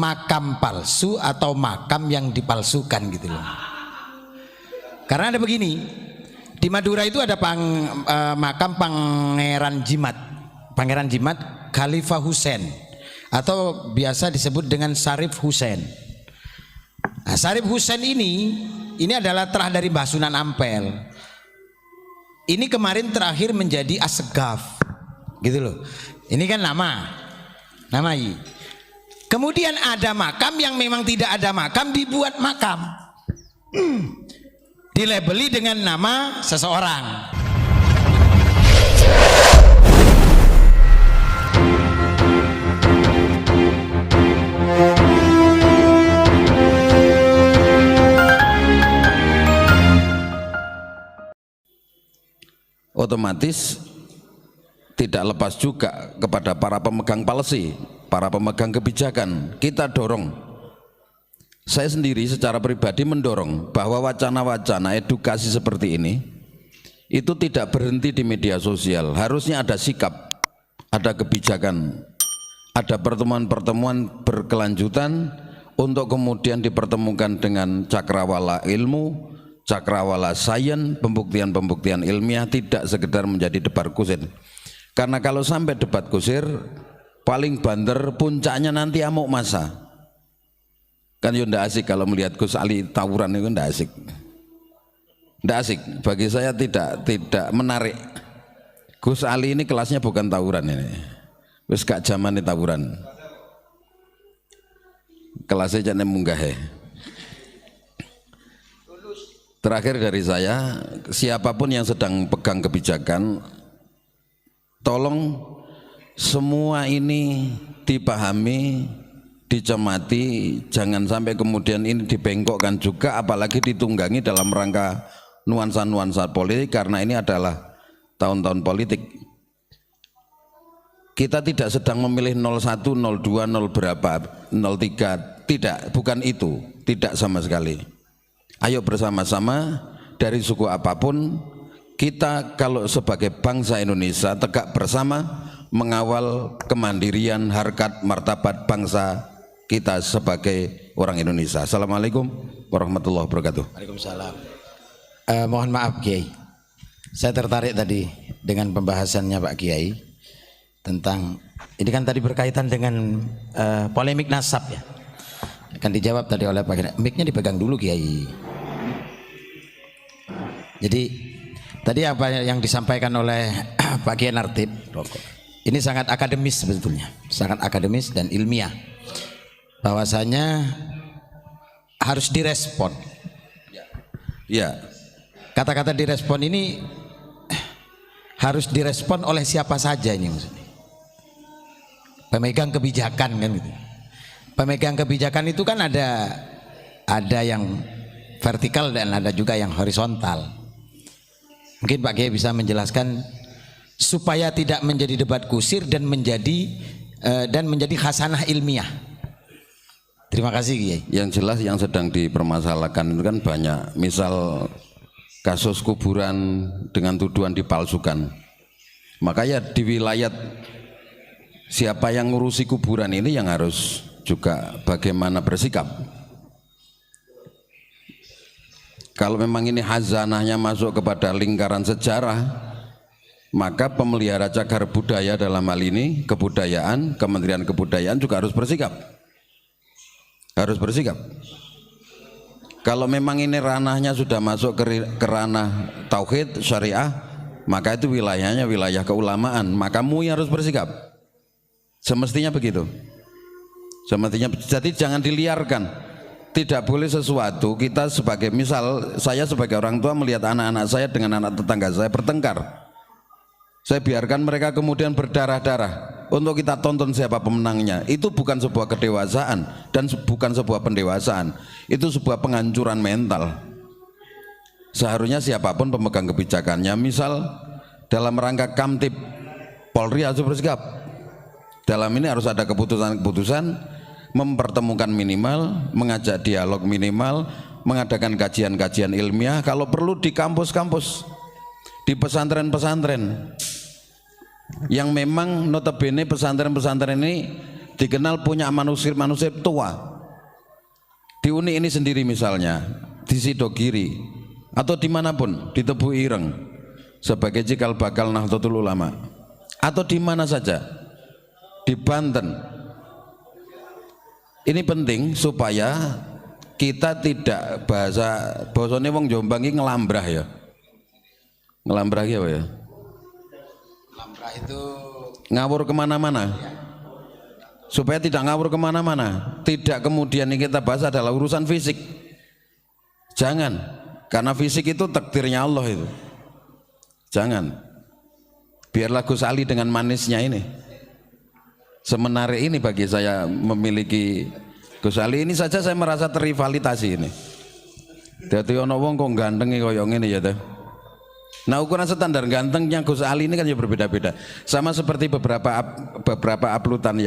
makam palsu atau makam yang dipalsukan gitu loh. Karena ada begini, di Madura itu ada makam Pangeran Jimat, Pangeran Jimat Khalifah Husain, atau biasa disebut dengan Syarif Husain. Nah, Syarif Husain ini adalah terah dari Mbah Sunan Ampel. Ini kemarin terakhir menjadi Assegaf, gitu loh. Ini kan nama I. Kemudian ada makam yang memang tidak ada makam, dibuat makam, dilabeli dengan nama seseorang. Otomatis tidak lepas juga kepada para pemegang policy, para pemegang kebijakan. Kita dorong, saya sendiri secara pribadi mendorong bahwa wacana-wacana edukasi seperti ini itu tidak berhenti di media sosial. Harusnya ada sikap, ada kebijakan, ada pertemuan-pertemuan berkelanjutan untuk kemudian dipertemukan dengan cakrawala ilmu, cakrawala sains, pembuktian-pembuktian ilmiah, tidak sekedar menjadi debat kusir. Karena kalau sampai debat kusir, paling banter puncaknya nanti amuk massa. Kan ya ndak asik kalau melihat Gus Ali tawuran itu, ndak asik. Ndak asik, bagi saya tidak menarik. Gus Ali ini kelasnya bukan tawuran ini. Wis gak zaman tawuran. Kelasnya jane munggah. Terakhir dari saya, siapapun yang sedang pegang kebijakan, tolong semua ini dipahami, dicermati, jangan sampai kemudian ini dibengkokkan juga, apalagi ditunggangi dalam rangka nuansa-nuansa politik, karena ini adalah tahun-tahun politik. Kita tidak sedang memilih 01, 02, 0 berapa, 03, tidak, bukan itu, tidak sama sekali. Ayo bersama-sama dari suku apapun, kita kalau sebagai bangsa Indonesia tegak bersama mengawal kemandirian, harkat, martabat bangsa kita sebagai orang Indonesia. Assalamualaikum warahmatullahi wabarakatuh. Waalaikumsalam. Mohon maaf Kiai, saya tertarik tadi dengan pembahasannya Pak Kiai tentang ini kan tadi berkaitan dengan polemik nasab ya. Akan dijawab tadi oleh Pak Kiai. Mic-nya dipegang dulu Kiai. Jadi tadi apa yang disampaikan oleh Pak Kiai Nartib ini sangat akademis sebetulnya, sangat akademis dan ilmiah, bahwasanya harus direspon. Ya, kata-kata direspon ini harus direspon oleh siapa saja ini maksudnya. Pemegang kebijakan kan gitu. Pemegang kebijakan itu kan ada yang vertikal dan ada juga yang horizontal. Mungkin Pak Kiai bisa menjelaskan supaya tidak menjadi debat kusir dan menjadi khasanah ilmiah. Terima kasih Kiai. Yang jelas yang sedang dipermasalahkan itu kan banyak. Misal kasus kuburan dengan tuduhan dipalsukan. Makanya di wilayah siapa yang ngurusi kuburan ini yang harus juga bagaimana bersikap. Kalau memang ini hazanahnya masuk kepada lingkaran sejarah, maka pemelihara cagar budaya dalam hal ini kebudayaan, Kementerian Kebudayaan juga harus bersikap. Harus bersikap. Kalau memang ini ranahnya sudah masuk ke ranah tauhid syariah, maka itu wilayahnya wilayah keulamaan, maka MUI harus bersikap. Semestinya begitu. Semestinya, jadi jangan diliarkan. Tidak boleh sesuatu kita sebagai, misal saya sebagai orang tua melihat anak-anak saya dengan anak tetangga saya bertengkar, saya biarkan mereka kemudian berdarah-darah untuk kita tonton siapa pemenangnya. Itu bukan sebuah kedewasaan dan bukan sebuah pendewasaan, itu sebuah penghancuran mental. Seharusnya siapapun pemegang kebijakannya, misal dalam rangka Kamtib, Polri harus bersikap. Dalam ini harus ada keputusan-keputusan, mempertemukan minimal, mengajak dialog minimal, mengadakan kajian-kajian ilmiah, kalau perlu di kampus-kampus, di pesantren-pesantren yang memang notabene pesantren-pesantren ini dikenal punya manuskrip tua. Di Uni ini sendiri misalnya, di Sidogiri atau dimanapun, di Tebu Ireng sebagai cikal bakal Nahdlatul Ulama, atau di mana saja, di Banten. Ini penting supaya kita tidak bahasanya wong Jombang ini ngelambrah ya. Ngelambrah ya, ya. Lambrah itu Ngawur kemana-mana. Supaya tidak ngawur kemana-mana. Tidak kemudian yang kita bahas adalah urusan fisik. Jangan, karena fisik itu takdirnya Allah itu. Jangan. Biarlah Gus Ali dengan manisnya ini. Semenarik ini bagi saya memiliki Gus Ali ini saja saya merasa terrivalitasi ini. Dadi ono wong kok ganteng koyo ngene ya teh. Nah ukuran standar gantengnya Gus Ali ini kan ya berbeda-beda. Sama seperti beberapa uploadan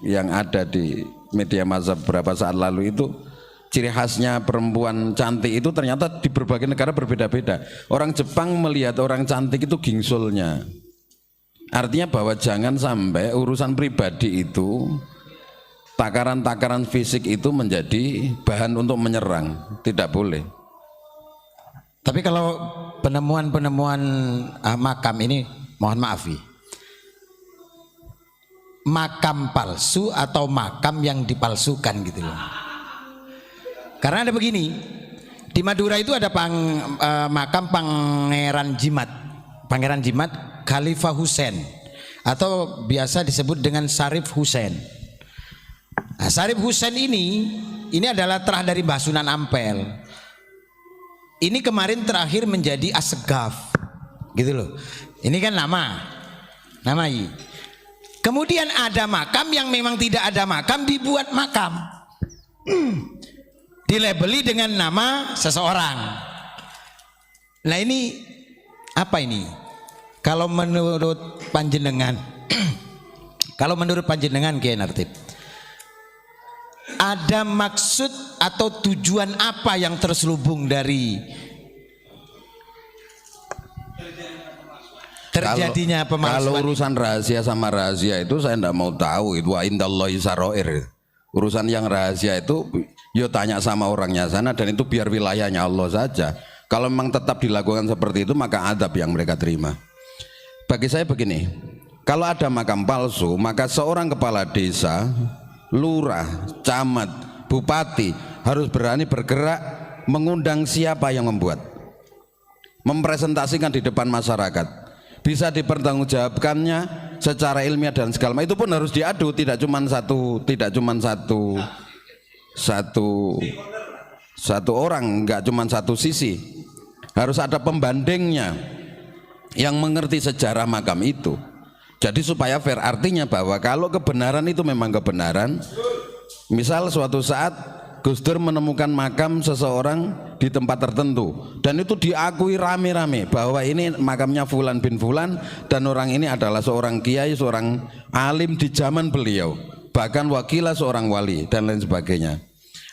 yang ada di media massa beberapa saat lalu itu, ciri khasnya perempuan cantik itu ternyata di berbagai negara berbeda-beda. Orang Jepang melihat orang cantik itu gingsulnya. Artinya bahwa jangan sampai urusan pribadi itu, takaran-takaran fisik itu menjadi bahan untuk menyerang. Tidak boleh. Tapi kalau penemuan-penemuan makam ini, mohon maaf ya, makam palsu atau makam yang dipalsukan gitu loh. Karena ada begini, di Madura itu ada makam Pangeran Jimat Khalifah Husain, atau biasa disebut dengan Syarif Husain. Nah, Syarif Husain ini adalah terah dari Mbah Sunan Ampel. Ini kemarin terakhir menjadi Assegaf, gitu loh. Ini kan nama I. Kemudian ada makam yang memang tidak ada makam, dibuat makam, dilabeli dengan nama seseorang. Nah ini apa ini? Kalau menurut panjenengan, Kiai Nartib, ada maksud atau tujuan apa yang terselubung dari terjadinya pemalsuan? Kalau urusan rahasia sama rahasia itu saya tidak mau tahu. Itu wa indallahi saroir. Urusan yang rahasia itu yo tanya sama orangnya sana, dan itu biar wilayahnya Allah saja. Kalau memang tetap dilakukan seperti itu, maka adab yang mereka terima. Bagi saya begini, kalau ada makam palsu, maka seorang kepala desa, lurah, camat, bupati harus berani bergerak mengundang siapa yang membuat, mempresentasikan di depan masyarakat, bisa dipertanggungjawabkannya secara ilmiah dan segala macam. Itu pun harus diadu, tidak cuma satu orang, enggak cuma satu sisi, harus ada pembandingnya yang mengerti sejarah makam itu. Jadi supaya fair, artinya bahwa kalau kebenaran itu memang kebenaran, misal suatu saat Gus Dur menemukan makam seseorang di tempat tertentu dan itu diakui rame-rame bahwa ini makamnya Fulan bin Fulan dan orang ini adalah seorang kiai, seorang alim di zaman beliau, bahkan wakilah seorang wali dan lain sebagainya.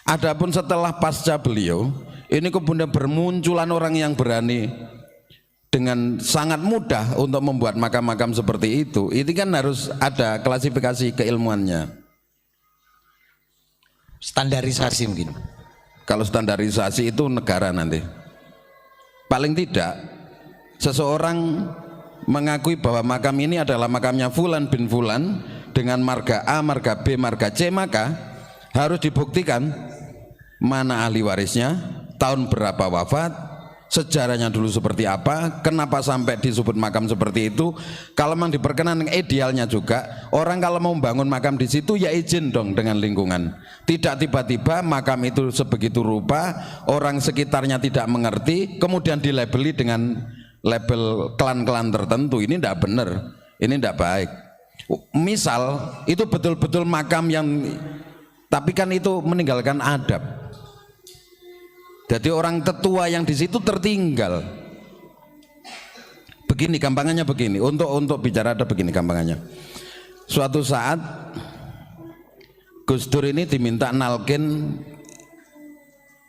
Adapun setelah pasca beliau, ini kemudian bermunculan orang yang berani dengan sangat mudah untuk membuat makam-makam seperti itu. Ini kan harus ada klasifikasi keilmuannya, standarisasi mungkin. Kalau standarisasi itu negara nanti. Paling tidak seseorang mengakui bahwa makam ini adalah makamnya Fulan bin Fulan dengan marga A, marga B, marga C, maka harus dibuktikan mana ahli warisnya, tahun berapa wafat, sejarahnya dulu seperti apa, kenapa sampai disebut makam seperti itu. Kalau memang diperkenan, idealnya juga orang kalau mau membangun makam di situ ya izin dong dengan lingkungan. Tidak tiba-tiba makam itu sebegitu rupa, orang sekitarnya tidak mengerti, kemudian dilabeli dengan label klan-klan tertentu. Ini tidak benar, ini tidak baik. Misal itu betul-betul makam yang, tapi kan itu meninggalkan adab. Jadi orang tetua yang di situ tertinggal. Begini gampangannya begini, untuk bicara ada begini gampangannya. Suatu saat Gus Dur ini diminta nalkin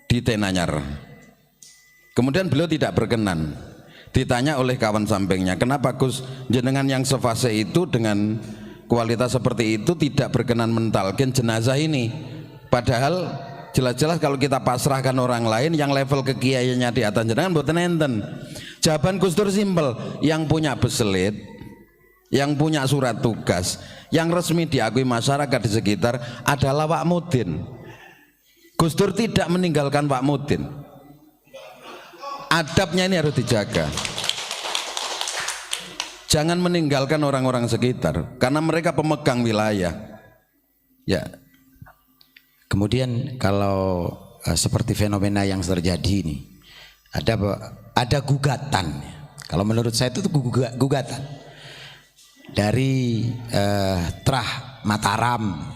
di Tenanyar. Kemudian beliau tidak berkenan. Ditanya oleh kawan sampingnya, kenapa Gus jenengan yang sefase itu dengan kualitas seperti itu tidak berkenan mentalkin jenazah ini. Padahal jelas-jelas kalau kita pasrahkan orang lain yang level kekiaiannya di atas jenengan mboten enten. Jawaban Gus Dur simpel, yang punya beselit, yang punya surat tugas, yang resmi diakui masyarakat di sekitar adalah Pak Mudin. Gus Dur tidak meninggalkan Pak Mudin. Adabnya ini harus dijaga. Jangan meninggalkan orang-orang sekitar karena mereka pemegang wilayah. Ya. Kemudian kalau seperti fenomena yang terjadi ini, ada gugatan. Kalau menurut saya itu gugatan dari Trah Mataram.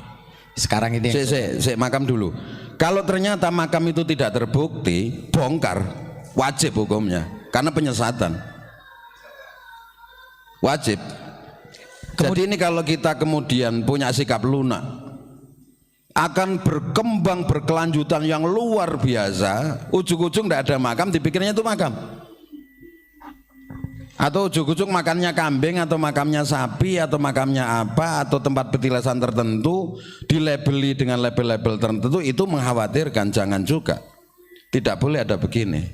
Sekarang ini saya makam dulu. Kalau ternyata makam itu tidak terbukti, bongkar, wajib hukumnya karena penyesatan. Wajib. Jadi ini kalau kita kemudian punya sikap lunak, akan berkembang berkelanjutan yang luar biasa. Ujung-ujung tidak ada makam, dipikirnya itu makam. Atau ujung-ujung makannya kambing, atau makamnya sapi, atau makamnya apa, atau tempat petilasan tertentu, dilabeli dengan label-label tertentu, itu mengkhawatirkan. Jangan juga. Tidak boleh ada begini.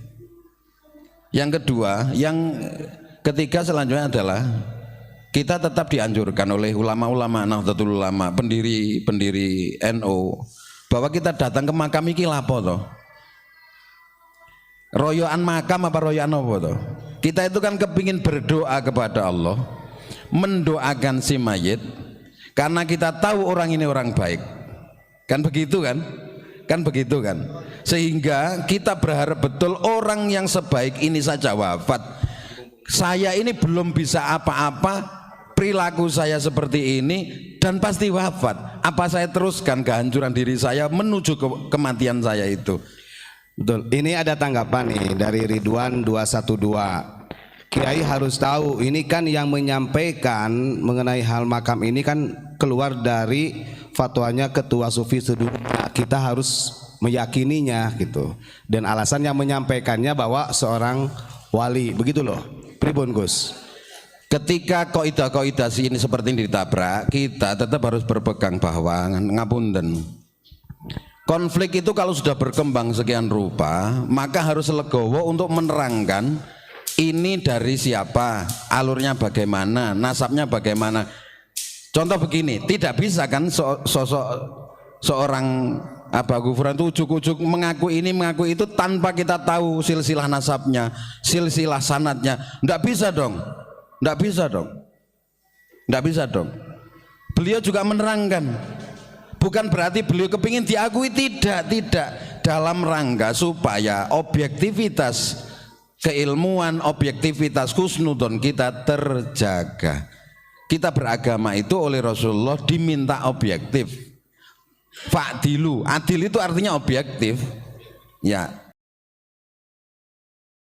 Yang kedua, yang ketiga selanjutnya adalah kita tetap dianjurkan oleh ulama-ulama Nahdlatul Ulama, pendiri NU, bahwa kita datang ke makam iki lapo toh? Royoan makam apa royoan apa toh? Kita itu kan kepingin berdoa kepada Allah, mendoakan si mayit, karena kita tahu orang ini orang baik. Kan begitu kan? Kan begitu kan? Sehingga kita berharap betul orang yang sebaik ini saja wafat. Saya ini belum bisa apa-apa, perilaku saya seperti ini dan pasti wafat. Apa saya teruskan kehancuran diri saya menuju kematian saya itu? Betul. Ini ada tanggapan nih dari Ridwan 212. Kiai harus tahu, ini kan yang menyampaikan mengenai hal makam ini kan keluar dari fatwanya Ketua Sufi sedunia. Kita harus meyakininya gitu. Dan alasan yang menyampaikannya bahwa seorang wali, begitu loh. Pribun Gus. Ketika kaidah-kaidah ini seperti ini ditabrak, kita tetap harus berpegang bahwa ngapunten. Konflik itu kalau sudah berkembang sekian rupa, maka harus legowo untuk menerangkan ini dari siapa, alurnya bagaimana, nasabnya bagaimana. Contoh begini, tidak bisa kan sosok seorang Gufron itu ujuk-ujuk mengaku ini mengaku itu tanpa kita tahu silsilah nasabnya, silsilah sanadnya. Tidak bisa dong, tidak bisa dong, tidak bisa dong. Beliau juga menerangkan, bukan berarti beliau kepingin diakui, tidak dalam rangka supaya objektivitas keilmuan, objektivitas husnudon kita terjaga. Kita beragama itu oleh Rasulullah diminta objektif. Fa'dilu, adil itu artinya objektif. Ya,